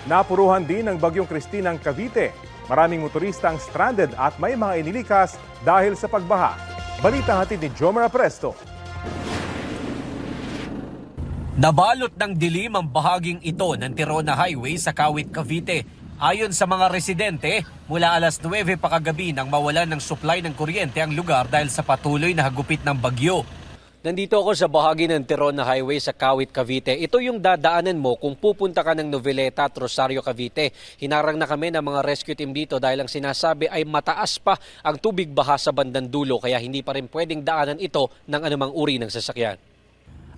Napuruhan din ng Bagyong Christine ang Cavite. Maraming motorista ang stranded at may mga inilikas dahil sa pagbaha. Balita hatid ni Jomar Presto. Nabalot ng dilim ang bahaging ito ng Tirona Highway sa Kawit, Cavite. Ayon sa mga residente, mula alas 9 pa kagabi nang mawalan ng supply ng kuryente ang lugar dahil sa patuloy na hagupit ng bagyo. Nandito ako sa bahagi ng Tirona Highway sa Kawit, Cavite. Ito yung dadaanan mo kung pupunta ka ng Noveleta at Rosario, Cavite. Hinarang na kami ng mga rescue team dito dahil ang sinasabi ay mataas pa ang tubig baha sa bandang dulo kaya hindi pa rin pwedeng daanan ito ng anumang uri ng sasakyan.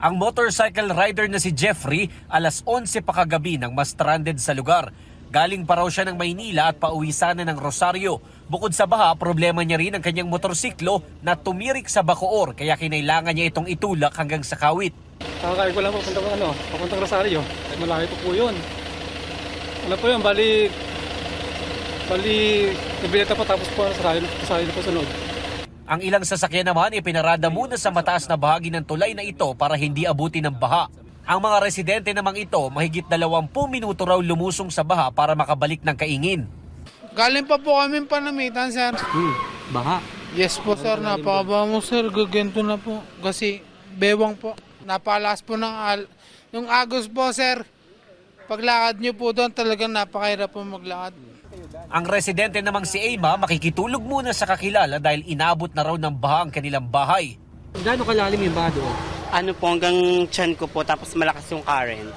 Ang motorcycle rider na si Jeffrey, alas 11 pa kagabi nang ma-stranded sa lugar. Galing pa raw siya ng Maynila at pauwi sana ng Rosario. Bukod sa baha, problema niya rin ang kanyang motorsiklo na tumirik sa Bacoor kaya kinailangan niya itong itulak hanggang sa Kawit. Kakakain ko lang papuntang Rosario. Malaki po yun. Ano po yun, bali nabileta po tapos po Rosario po sunod. Ang ilang sasakyan naman ipinarada muna sa mataas na bahagi ng tulay na ito para hindi abutin ng baha. Ang mga residente namang ito, mahigit 20 minuto raw lumusong sa baha para makabalik ng kaingin. Galing pa po kami Panamitan, sir. Baha? Yes po, sir. Napakaba mo, sir. Gagento na po. Kasi bewang po. Napalas po yung agos po, sir. Paglakad nyo po doon, talagang napakahirap po maglakad. Ang residente namang si Emma makikitulog muna sa kakilala dahil inabot na raw ng baha ang kanilang bahay. Gaano kalalim yung baha doon? Ano po, hanggang tiyan ko po, tapos malakas yung current.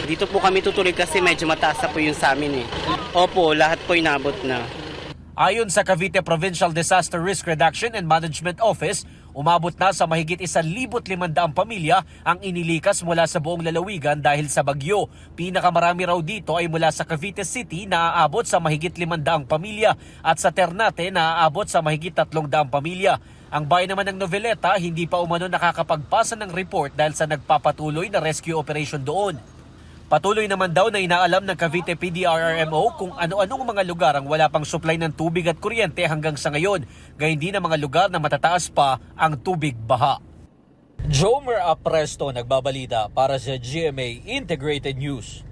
Dito po kami tutuloy kasi medyo mataas na po yung sa amin eh. Opo, lahat po inabot na. Ayon sa Cavite Provincial Disaster Risk Reduction and Management Office, umabot na sa mahigit 1,500 pamilya ang inilikas mula sa buong lalawigan dahil sa bagyo. Pinakamarami raw dito ay mula sa Cavite City na aabot sa mahigit 500 pamilya at sa Ternate na aabot sa mahigit 300 pamilya. Ang bayan naman ng Noveleta hindi pa umano nakakapagpasa ng report dahil sa nagpapatuloy na rescue operation doon. Patuloy naman daw na inaalam ng Cavite PDRRMO kung ano-anong mga lugar ang wala pang supply ng tubig at kuryente hanggang sa ngayon, gayon din ang mga lugar na matataas pa ang tubig baha. Jomer Apresto nagbabalita para sa GMA Integrated News.